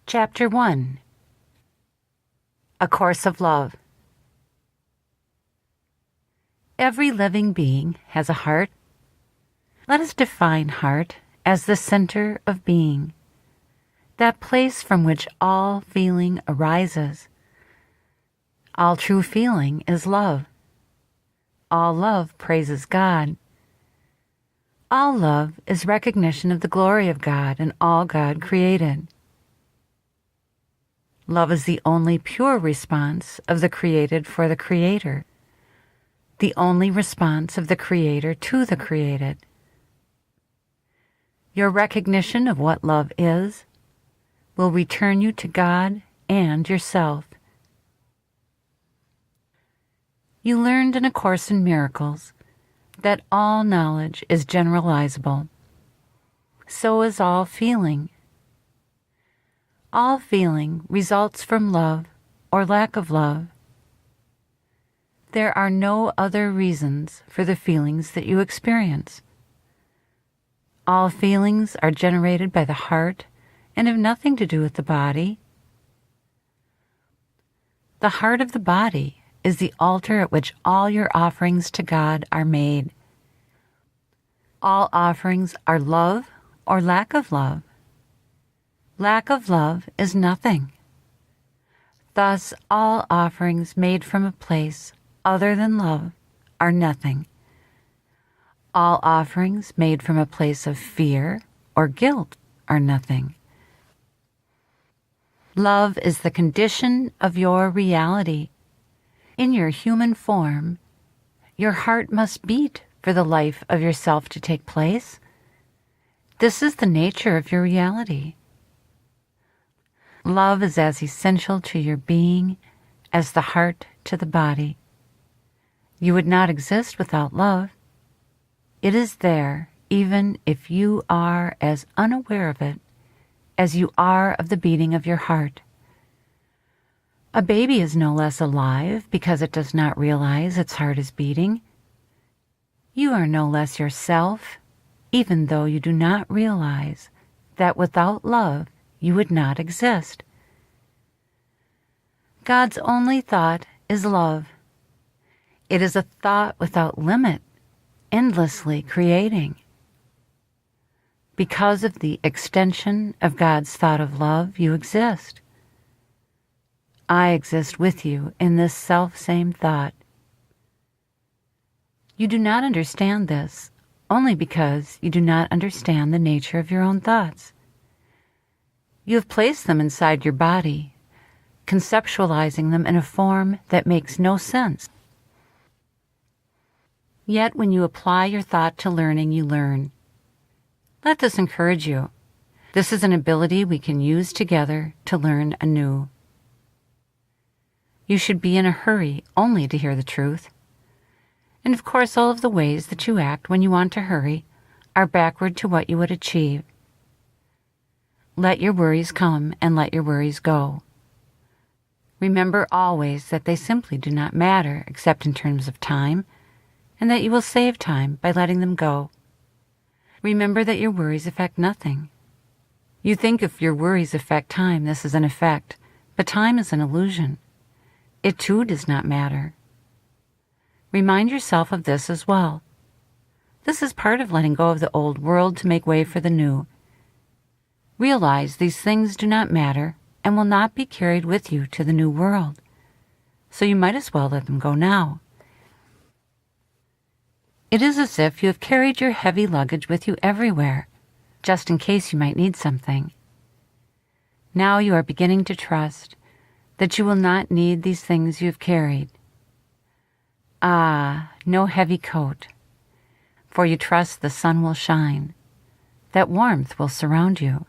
Chapter 1. A Course of Love. Every living being has a heart. Let us define heart as the center of being, that place from which all feeling arises. All true feeling is love. All love praises God. All love is recognition of the glory of God and all God created. Love is the only pure response of the created for the Creator, the only response of the Creator to the created. Your recognition of what love is will return you to God and yourself. You learned in A Course in Miracles that all knowledge is generalizable. So is all feeling. All feeling results from love or lack of love. There are no other reasons for the feelings that you experience. All feelings are generated by the heart and have nothing to do with the body. The heart of the body is the altar at which all your offerings to God are made. All offerings are love or lack of love. Lack of love is nothing. Thus, all offerings made from a place other than love are nothing. All offerings made from a place of fear or guilt are nothing. Love is the condition of your reality. In your human form, your heart must beat for the life of yourself to take place. This is the nature of your reality. Love is as essential to your being as the heart to the body. You would not exist without love. It is there even if you are as unaware of it as you are of the beating of your heart. A baby is no less alive because it does not realize its heart is beating. You are no less yourself, even though you do not realize that without love you would not exist. God's only thought is love. It is a thought without limit, endlessly creating. Because of the extension of God's thought of love, you exist. I exist with you in this self-same thought. You do not understand this only because you do not understand the nature of your own thoughts. You have placed them inside your body, conceptualizing them in a form that makes no sense. Yet when you apply your thought to learning, you learn. Let this encourage you. This is an ability we can use together to learn anew. You should be in a hurry only to hear the truth. And of course, all of the ways that you act when you want to hurry are backward to what you would achieve. Let your worries come and let your worries go. Remember always that they simply do not matter except in terms of time, and that you will save time by letting them go. Remember that your worries affect nothing. You think if your worries affect time, this is an effect, but time is an illusion. It too does not matter. Remind yourself of this as well. This is part of letting go of the old world to make way for the new. Realize these things do not matter and will not be carried with you to the new world, so you might as well let them go now. It is as if you have carried your heavy luggage with you everywhere, just in case you might need something. Now you are beginning to trust that you will not need these things you have carried. No heavy coat, for you trust the sun will shine, that warmth will surround you.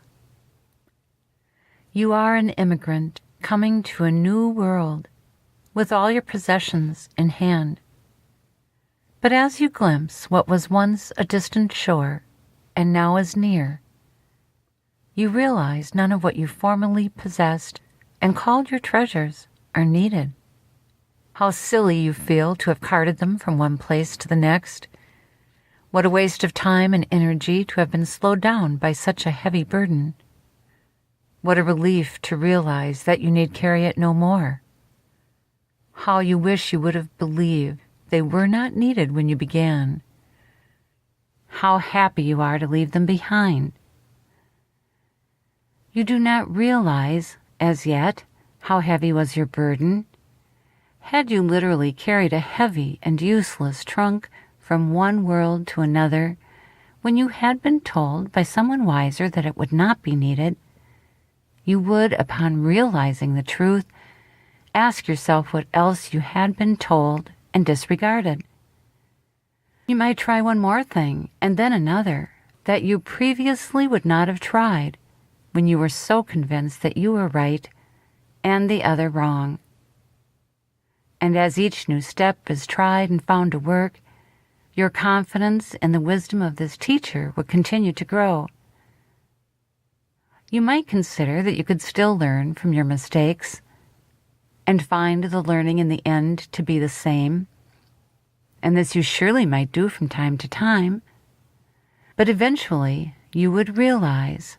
You are an immigrant coming to a new world with all your possessions in hand. But as you glimpse what was once a distant shore and now is near, you realize none of what you formerly possessed and called your treasures are needed. How silly you feel to have carted them from one place to the next. What a waste of time and energy to have been slowed down by such a heavy burden. What a relief to realize that you need carry it no more. How you wish you would have believed they were not needed when you began. How happy you are to leave them behind. You do not realize, as yet, how heavy was your burden. Had you literally carried a heavy and useless trunk from one world to another, when you had been told by someone wiser that it would not be needed, you would, upon realizing the truth, ask yourself what else you had been told and disregarded. You might try one more thing and then another that you previously would not have tried when you were so convinced that you were right and the other wrong. And as each new step is tried and found to work, your confidence in the wisdom of this teacher would continue to grow. You might consider that you could still learn from your mistakes and find the learning in the end to be the same, and this you surely might do from time to time, but eventually you would realize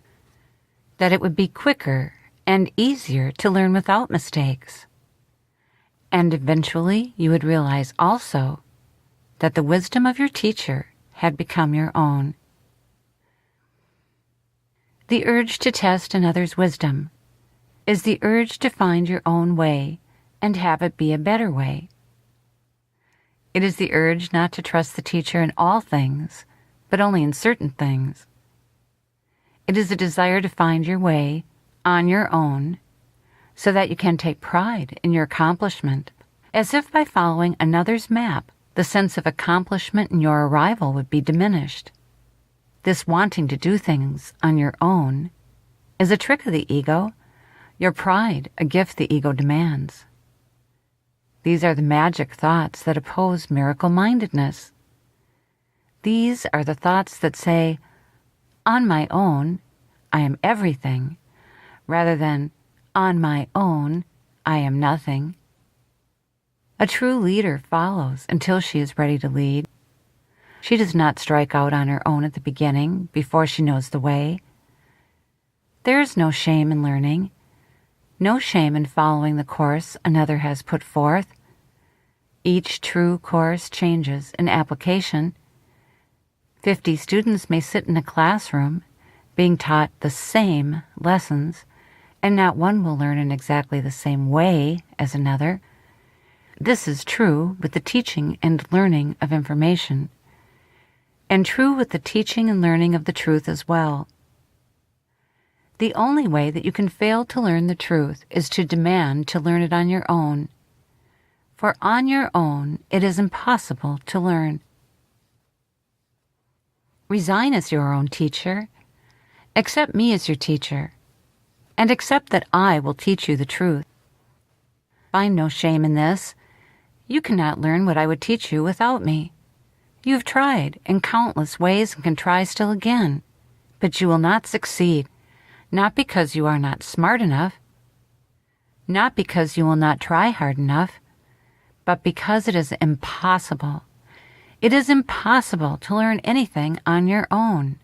that it would be quicker and easier to learn without mistakes. And eventually you would realize also that the wisdom of your teacher had become your own. The urge to test another's wisdom is the urge to find your own way and have it be a better way. It is the urge not to trust the teacher in all things, but only in certain things. It is a desire to find your way on your own so that you can take pride in your accomplishment, as if by following another's map, the sense of accomplishment in your arrival would be diminished. This wanting to do things on your own is a trick of the ego, your pride a gift the ego demands. These are the magic thoughts that oppose miracle-mindedness. These are the thoughts that say, on my own, I am everything, rather than, on my own, I am nothing. A true leader follows until she is ready to lead. She does not strike out on her own at the beginning before she knows the way. There is no shame in learning, no shame in following the course another has put forth. Each true course changes in application. 50 students may sit in a classroom being taught the same lessons, and not one will learn in exactly the same way as another. This is true with the teaching and learning of information, and true with the teaching and learning of the truth as well. The only way that you can fail to learn the truth is to demand to learn it on your own. For on your own, it is impossible to learn. Resign as your own teacher. Accept me as your teacher, and accept that I will teach you the truth. Find no shame in this. You cannot learn what I would teach you without me. You have tried in countless ways and can try still again, but you will not succeed, not because you are not smart enough, not because you will not try hard enough, but because it is impossible. It is impossible to learn anything on your own.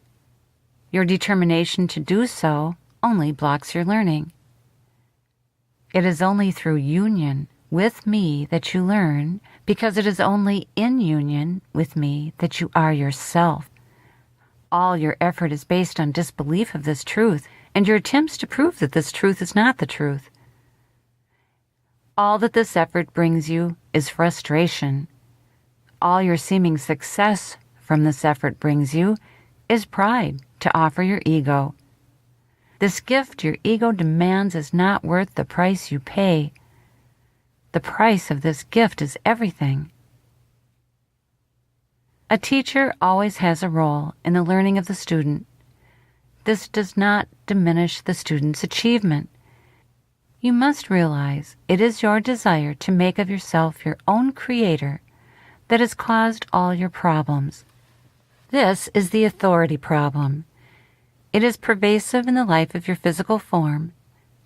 Your determination to do so only blocks your learning. It is only through union with me that you learn, because it is only in union with me that you are yourself. All your effort is based on disbelief of this truth, and your attempts to prove that this truth is not the truth. All that this effort brings you is frustration. All your seeming success from this effort brings you is pride to offer your ego. This gift your ego demands is not worth the price you pay. The price of this gift is everything. A teacher always has a role in the learning of the student. This does not diminish the student's achievement. You must realize it is your desire to make of yourself your own creator that has caused all your problems. This is the authority problem. It is pervasive in the life of your physical form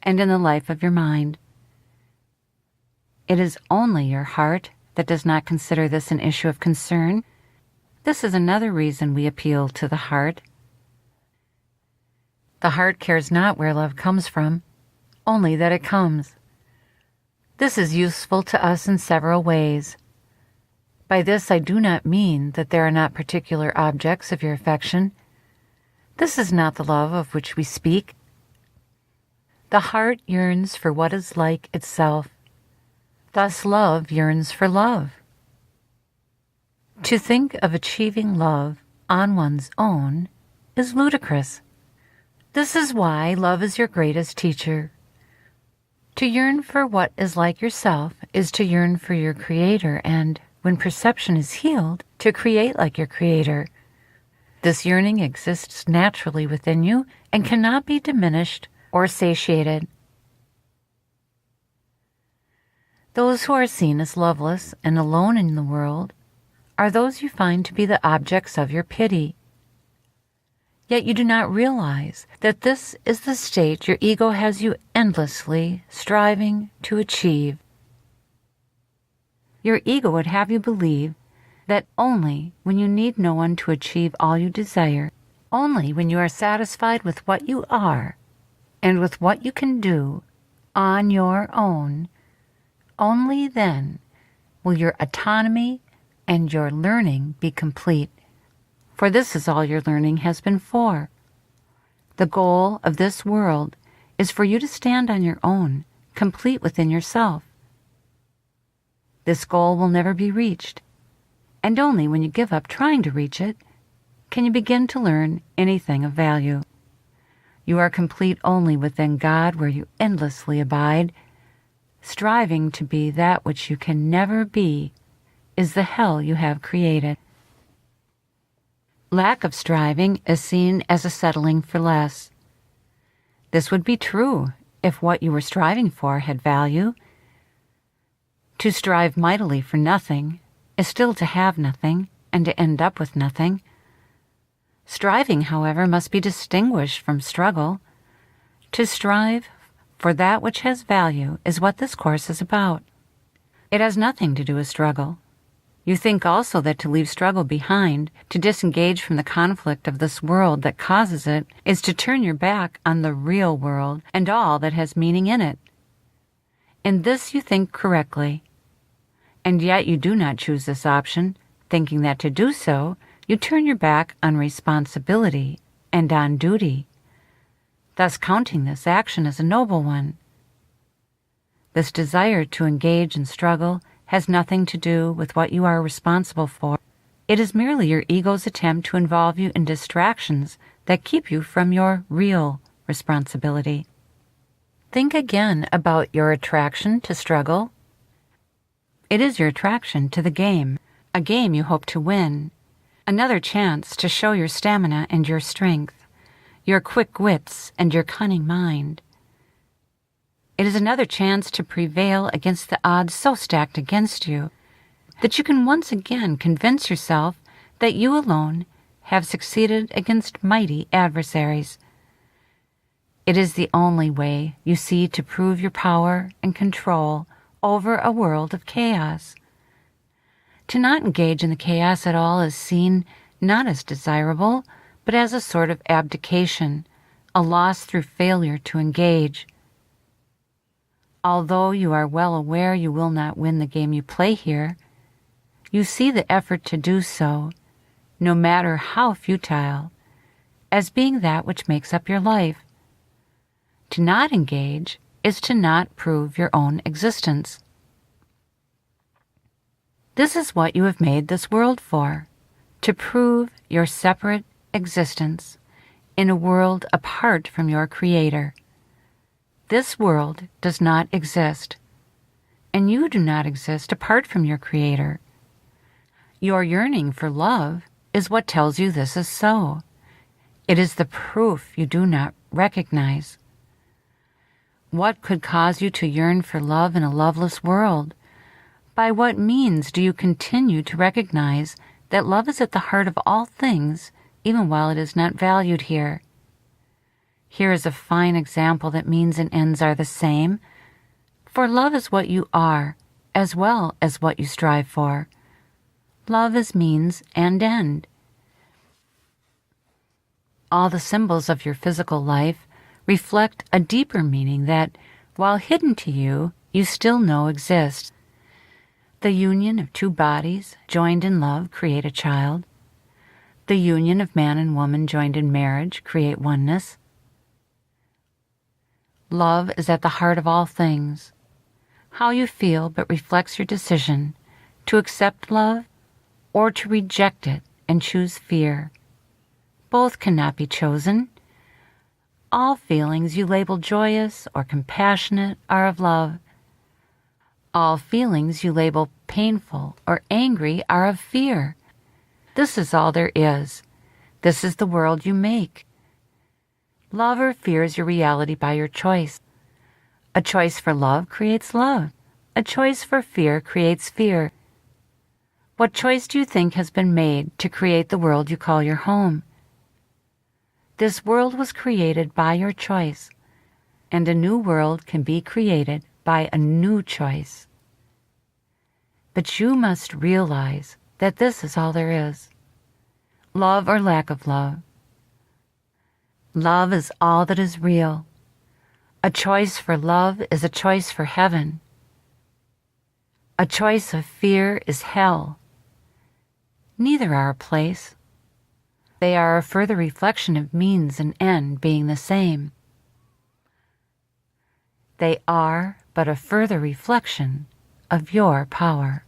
and in the life of your mind. It is only your heart that does not consider this an issue of concern. This is another reason we appeal to the heart. The heart cares not where love comes from, only that it comes. This is useful to us in several ways. By this I do not mean that there are not particular objects of your affection. This is not the love of which we speak. The heart yearns for what is like itself. Thus love yearns for love. To think of achieving love on one's own is ludicrous. This is why love is your greatest teacher. To yearn for what is like yourself is to yearn for your Creator, and when perception is healed, to create like your Creator. This yearning exists naturally within you and cannot be diminished or satiated. Those who are seen as loveless and alone in the world are those you find to be the objects of your pity. Yet you do not realize that this is the state your ego has you endlessly striving to achieve. Your ego would have you believe that only when you need no one to achieve all you desire, only when you are satisfied with what you are and with what you can do on your own, only then will your autonomy and your learning be complete. For this is all your learning has been for. The goal of this world is for you to stand on your own, complete within yourself. This goal will never be reached, and only when you give up trying to reach it can you begin to learn anything of value. You are complete only within God, where you endlessly abide. Striving to be that which you can never be is the hell you have created. Lack of striving is seen as a settling for less. This would be true if what you were striving for had value. To strive mightily for nothing is still to have nothing and to end up with nothing. Striving, however, must be distinguished from struggle. To strive for that which has value is what this course is about. It has nothing to do with struggle. You think also that to leave struggle behind, to disengage from the conflict of this world that causes it, is to turn your back on the real world and all that has meaning in it. In this you think correctly. And yet you do not choose this option, thinking that to do so, you turn your back on responsibility and on duty, thus counting this action as a noble one. This desire to engage in struggle has nothing to do with what you are responsible for. It is merely your ego's attempt to involve you in distractions that keep you from your real responsibility. Think again about your attraction to struggle. It is your attraction to the game, a game you hope to win, another chance to show your stamina and your strength, your quick wits and your cunning mind. It is another chance to prevail against the odds so stacked against you that you can once again convince yourself that you alone have succeeded against mighty adversaries. It is the only way you see to prove your power and control over a world of chaos. To not engage in the chaos at all is seen not as desirable, but as a sort of abdication, a loss through failure to engage. Although you are well aware you will not win the game you play here, you see the effort to do so, no matter how futile, as being that which makes up your life. To not engage is to not prove your own existence. This is what you have made this world for, to prove your separate existence in a world apart from your Creator. This world does not exist, and you do not exist apart from your Creator. Your yearning for love is what tells you this is so. It is the proof you do not recognize. What could cause you to yearn for love in a loveless world? By what means do you continue to recognize that love is at the heart of all things, even while it is not valued here? Here is a fine example that means and ends are the same, for love is what you are, as well as what you strive for. Love is means and end. All the symbols of your physical life reflect a deeper meaning that, while hidden to you, you still know exists. The union of two bodies joined in love create a child. The union of man and woman joined in marriage create oneness. Love is at the heart of all things. How you feel but reflects your decision to accept love or to reject it and choose fear. Both cannot be chosen. All feelings you label joyous or compassionate are of love. All feelings you label painful or angry are of fear. This is all there is. This is the world you make. Love or fear is your reality by your choice. A choice for love creates love. A choice for fear creates fear. What choice do you think has been made to create the world you call your home? This world was created by your choice, and a new world can be created by a new choice. But you must realize that this is all there is. Love or lack of love. Love is all that is real. A choice for love is a choice for heaven. A choice of fear is hell. Neither are a place. They are a further reflection of means and end being the same. They are but a further reflection of your power.